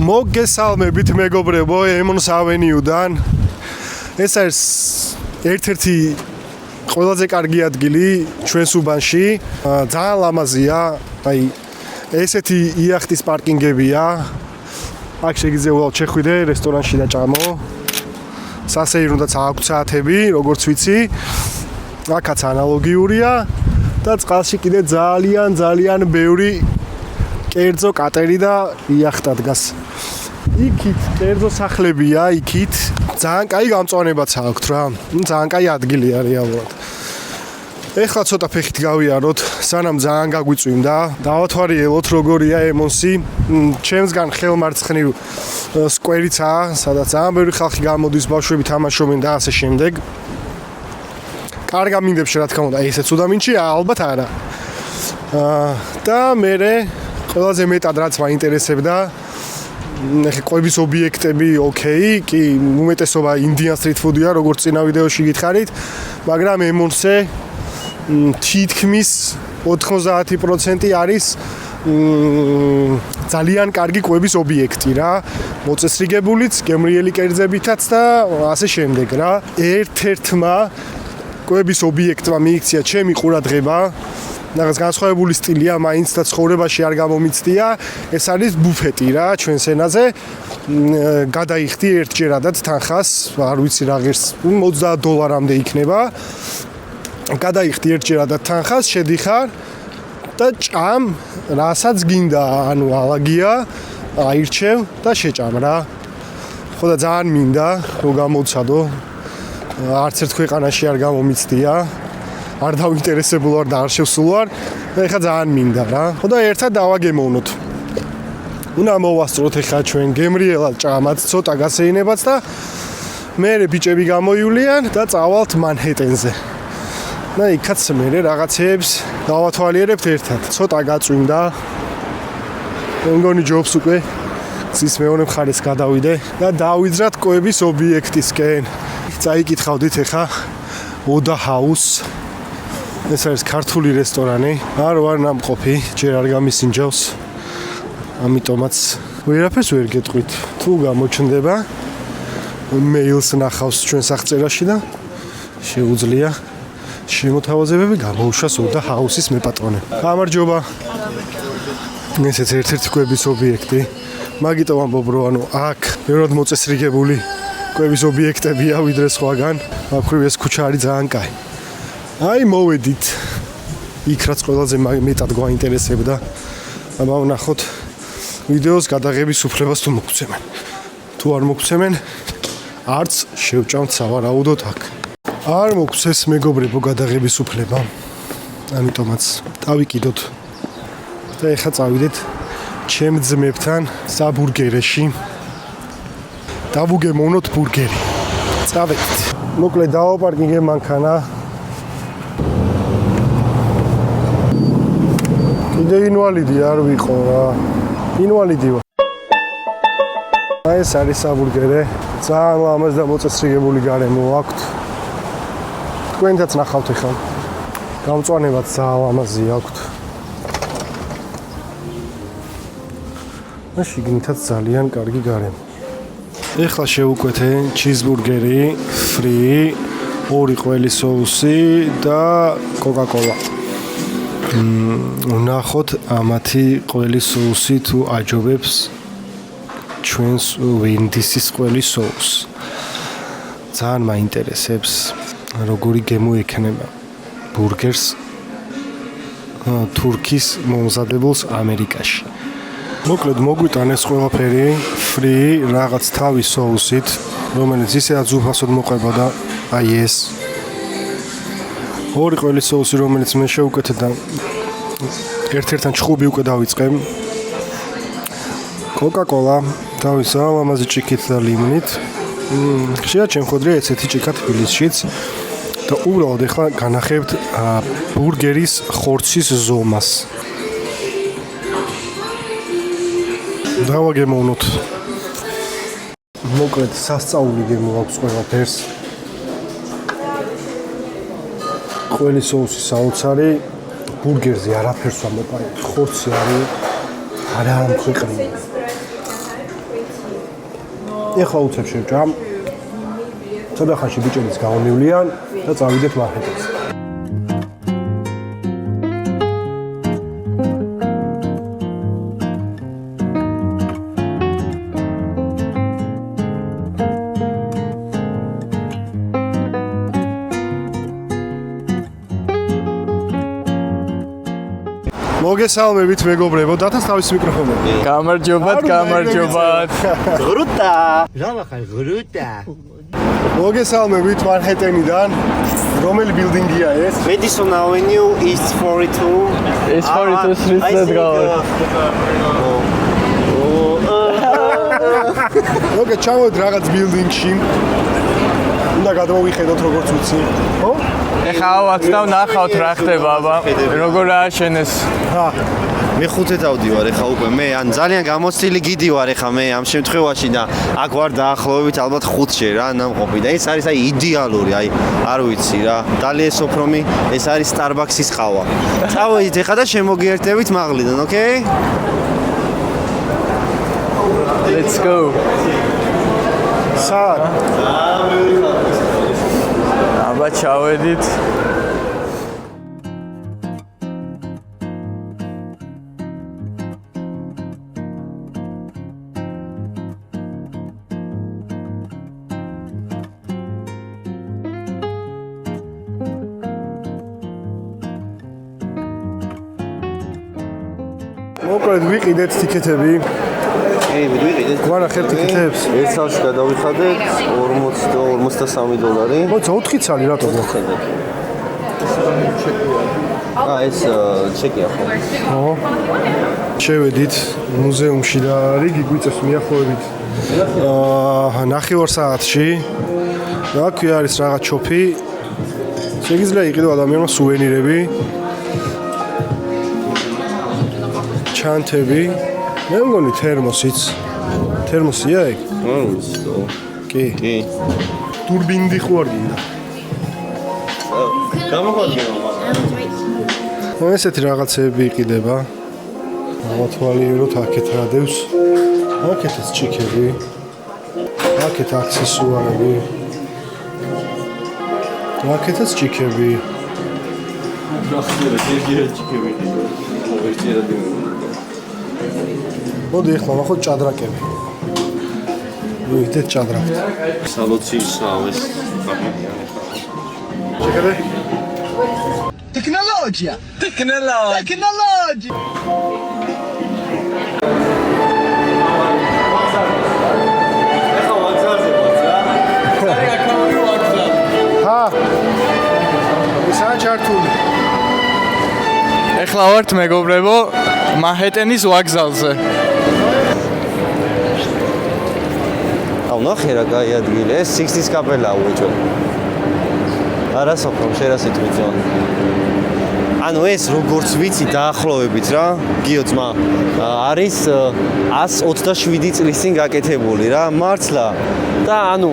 მოგესალმებით მეგობრებო ემონს ავენიუდან. ეს არის ერთ-ერთი ყველაზე კარგი ადგილი ჩვენს უბანში. ძალიან ლამაზია, აი ესეთი იახტის პარკინგებია. აქ შეგიძლია შეხვიდე რესტორანში და ჭამო. სასეირნოდაც აქვს საათები, როგორც ვიცი. აქაც ანალოგიურია და წყალში კიდე ძალიან ბევრი კერძო კატერი და იახტა დგას. იქით კერძო სახლებია, იქით ძალიან კაი გამწვანებაც აქვთ რა. ძალიან კაი ადგილია რეალურად. ეხლა ცოტა ფეხით გავიაროთ, სანამ ძალიან გაგვიწვიმდა. დავათვალიეროთ როგორია ემონსი. ჩემსგან ხელმარცხნივ სკვერიცაა, სადაც ძალიან ბევრი ხალხი გამოდის, ბავშვები თამაშობენ და ასე შემდეგ. კარგ ამინდებს რა თქმა უნდა, ესეც უდამინჩია, ალბათ არა. და მე ყველაზე მეტად რაც მაინტერესებდა, ეხლა ყვების ობიექტები, ოკეი, კი, უმეტესობა ინდიან სტრიტ ფუდია, როგორც წინა ვიდეოში გითხარით, მაგრამ ემონსე თითქმის 90% არის ძალიან კარგი ყვების ობიექტი რა, მოწესრიგებულიც, გემრიელი კერძებითაც და ასე შემდეგ რა. ერთ-ერთმა ყვების ობიექტმა მიიქცია ჩემი ყურადღება. რაღაც განსხვავებული სტილია, მაინც და ცხოვრებაში არ გამომიცდია. ეს არის ბუფეტი რა, ჩვენს ენაზე. გადაიხდი ერთჯერადად თანხას, არ ვიცი რა ღირს, $30-მდე იქნება. გადაიხდი ერთჯერადად თანხას, შედიხარ და ჭამ, რასაც გინდა, ანუ ალაგია, აირჩევ და შეჭამ რა. ხო და ძალიან მინდა, რომ გამოვცადო. არც ერთ ქვეყანაში არ გამომიცდია. არ დავინტერესებულ ვარ და არ შევსულ ვარ. ეხლა ძალიან მინდა რა. ხო და ერთად დავაგემოვნოთ. უნდა მოვასწროთ ეხლა ჩვენ გემრიელად ჭამაც, ცოტა გასეინებაც და მე ბიჭები გამოივლიან და წავალთ მანჰეტენზე. და იქაც მე რაღაცეებს დავათვალიერებთ ერთად. ცოტა გაწვიმდა. მე მგონი ჯობს უკვე ზის მეორე მხარეს გადავიდე და დავიძრათ ყვების ობიექტისკენ. წაიკითხავდით ეხლა ოდა ჰაუს. ეს არის ქართული რესტორანი. არ ვარ ნამყოფი, ჯერ არ გამისინჯავს. ამიტომაც ვერაფერს ვერ გეტყვით. თუ გამოჩნდება, მეილს ნახავს ჩვენ სახელმწიფოში და შეუძლია შემოთავაზებები გამოუშვას ოდა ჰაუსის მეპატრონე. გამარჯობა. ესეც ერთ-ერთი ყვების ობიექტი. მაგიტომ ამბობ რომ ანუ აქ ბევრად მოწესრიგებული ყვების ობიექტებია ვიდრე სხვაგან. აქრივ ეს ქუჩა არის ძალიან კაი. აი მოვედით. იქ რაც ყველაზე მეტად გვაინტერესებდა. აბა ვნახოთ ვიდეოს გადაღების უფლებას თუ მოგცემენ. თუ არ მოგცემენ, არც შევჭამთ სავარაუდოდ აქ. არ მოგცეს მეგობრებო გადაღების უფლება. ამიტომაც დავიკიდოთ. და ეხლა წავიდეთ ჩემ ძმებთან საბურგერეში. დავუგემოვნოთ ბურგერი. წავედით. მოკლედ დავაპარკინგე მანქანა. კიდე ინვალიდი არ ვიყო რა. ინვალიდი ვარ. ეს არის საბურგერე. ძალიან ლამაზ და მოწესრიგებული გარემო აქვთ. თქვენთაც ნახავთ ეხლა. გამწვანებაც ძალიან ლამაზი აქვთ. და შიგნითაც ძალიან კარგი გარემო. ეხლა შევუკვეთე ჩიზბურგერი, ფრი, 2 ყველი соуსი და კოკა-კოლა. ვნახოთ ამათი ყველი соуსი თუ აჯობებს ჩვენს ვენდისის ყველი соуს. ძალიან მაინტერესებს როგორი გემო ექნება ბურგერს თურქის მომზადებელს ამერიკაში. მოკლედ მოგვიტან ეს ყველაფერი ფრი რაღაც თავის соусით, რომელიც ისედაც უფასოდ მოყვება აი ეს 2 ყველი соуსი, რომელიც მე შევუკეთე და ერთ-ერთთან ჩხუბი უკვე დავიწყე. კოკა-კოლა თავის ლამაზი ჭიქით და ლიმონით. ხშირად შემხვედრია ესეთი ჭიქა თბილისშიც და უბრალოდ ეხლა განახებთ ბურგერის ხორცის ზომას. დავაგემოვნოთ. მოკლედ სასწაული გემო აქვს ყველაფერს. ყველი соуსი საოცარი, ბურგერზე არაფერს ამოყარი. ხორცი არის არა ამქვეყნია. ეხლა უცებ შევჭამ. ცოტა ხანში ბიჭებიც გამომივლიან და წავიდეთ მარკეტს. მოგესალმებით მეგობრებო, დათას თავის მიკროფონები. გამარჯობათ. Gruta. Რავახარ gruta. მოგესალმებით მარკეტენიდან. რომელი ბილდინგია ეს? Madison Avenue East 42. East 42 street-ზე დგავართ. მოგე ჩამოვიდეთ რაღაც ბილდინგში. უნდა გადმოვიხედოთ როგორც ვიცი. ხო? ეხლა ავაცდავ ნახავთ რა ხდება აბა. როგორ ააშენეს. ჰა. მე ხუთე დავდივარ ეხა უკვე მე ან ძალიან გამოცილი გიდი ვარ ეხა მე ამ შემთხვევაში და აქ ვარ დაახლოებით ალბათ 5-ში რა ნამყოფი და ეს არის აი იდეალური აი არ ვიცი რა დალია სოფრომი ეს არის Starbucks-ის ყავა. წავედით ეხა და შემოგიერთებით მაღლიდან, ოკეი? Let's go. სად? აბა ჩავედით. მოკლედ ვიყიდეთ ტიკეტები. ვიყიდეთ. გვანახებთ ტიკეტებს. ერთ სალში გადავიხადეთ $43. მოიცა 4 ცალი რატო მოხდეთ? ეს ჩეკია ხო? ხო. შევედით მუზეუმში და რიგი გვიწევს მიახლოებით. ნახევარ საათში. და აქ არის რაღაც ჩოფი. შეიძლება იყიდო ადამიანმა სუვენირები. ჩანთები. მე მგონი თერმოსიც. თერმოსია ეგ? კი. კი. ტურბინდი ხوار გინდა. გამოხატიო. ესეთი რაღაცები იყიდება. მოთვალიეროთ აქეთ რადევს. აქეთაც ჩიქები. აქეთ აქსესუარები. აქეთაც ჩიქები. მოდი ახლა ნახოთ ჭადრაკები. ვიდეთ ჭადრაკს. სალოცისაა ეს. ჩიქები? Tecnologia. ჰა. ისა ჩართული. ეხლა ვართ მეგობრებო მანჰეტენის ვაგზალზე. აუ ნახე რა კაი ადგილი ეს 60-ის კაპელაა უეჭო. არა სოფრომ შეიძლება სიტყვიძონ. ანუ ეს როგორც ვიცი დაახლოებით რა გიო ძმა არის 127 წლის წინ გაკეთებული რა მართლა და ანუ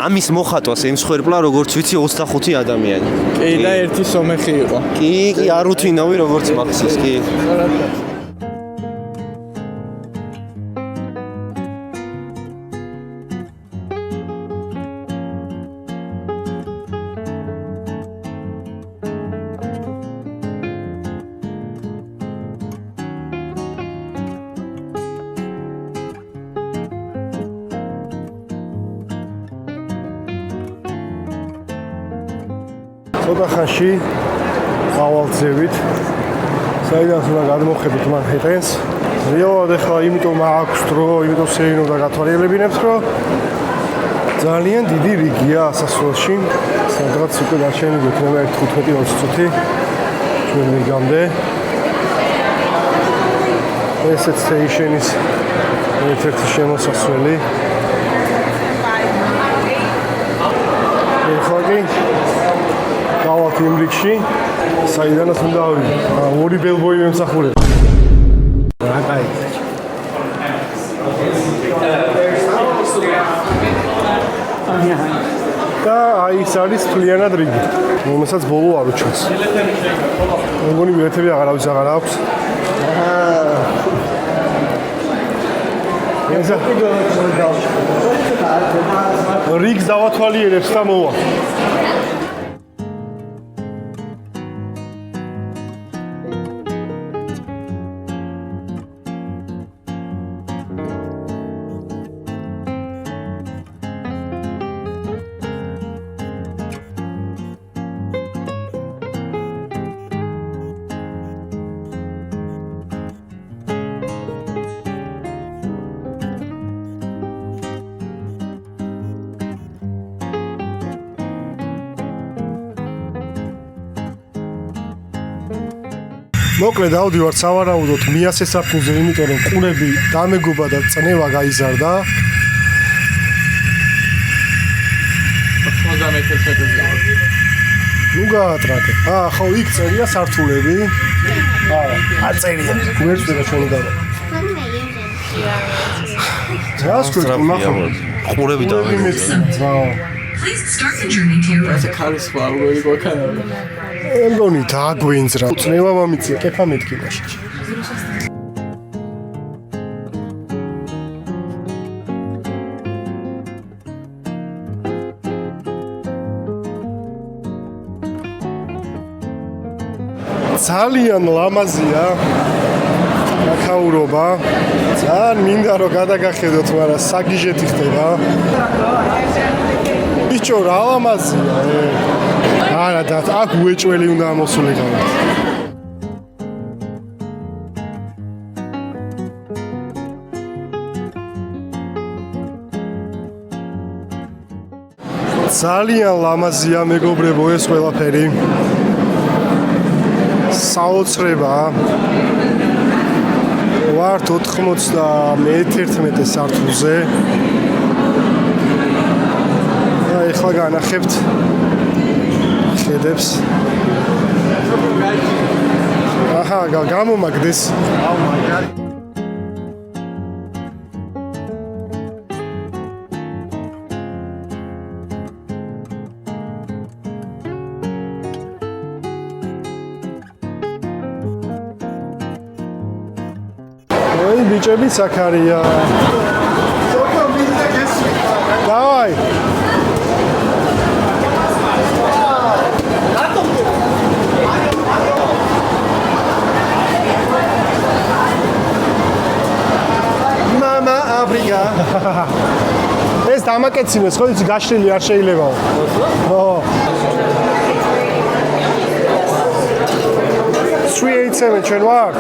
ამის მოხატვას ემსხვერპლა როგორც ვიცი 25 ადამიანი. კი და ერთი სომეხი იყო. კი არ უთინავი როგორც მახსოვს კი. ცოტა ხანში გავალწევით. საიდან უნდა გადმოხედოთ მანჰეტენს. რეალურად ახლა იმიტომ მაქვს დრო, იმიტომ სეინო და გათვალიერებინებს, რომ ძალიან დიდი რიგია ასასვლელში. სადღაც უკვე დარჩენი გვექნება 15-20 წუთი ჩვენ მიგამდე. ესეც სტეიშენის ერთ-ერთი შემოსასვლელი. ეხლა კი გავალთ იმ რიგში, საიდანაც უნდა ავიდე. ორი ბელბოი მემსახურება. რა კაი. და აი ეს არის ფლიანად რიგი, რომელსაც ბოლო არ უჩვენს. მეგონი ბილეთები აღარავის აღარ აქვს. რიგს დავათვალიერებს და მოვა. მოკლედ ავდივართ სავარაუდოდ მიასე საფუძე, იმიტომ რომ ყურები დამეგובה და წნევა გაიზარდა. 91 წელიწადზე. ნუ გაატრაკე. ხო, იქ წერია სართულები. აწერია. გვერდზე ჩვენი გავა. რას ქვია? ყურები დამეგובה. Please start the journey to your ეს ქარის ვარველი გოქანა. ემგონი დაგვინძრა. წნევა მომიწია კეფა მეთქილაში. ძალიან ლამაზია ნახაურობა. ძალიან მინდა რომ გადაგახედოთ, მაგრამ საგიჟეთი ხდება. ბიჭო, რა ლამაზია. არა და აქ უეჭველი უნდა ამოსულიყავ. ძალიან ლამაზია მეგობრებო ეს ყველაფერი. საოცრება. ვართ 91 სართულზე. ეხლა განახებთ ხედებს. აჰა, გამომაგდეს. ой, ბიჭები საქარია. დავაი. ეს დამაკეცინეს, ხო იცი გაშლილი არ შეიძლებაო. ხო. 387 ჩვენ ვართ.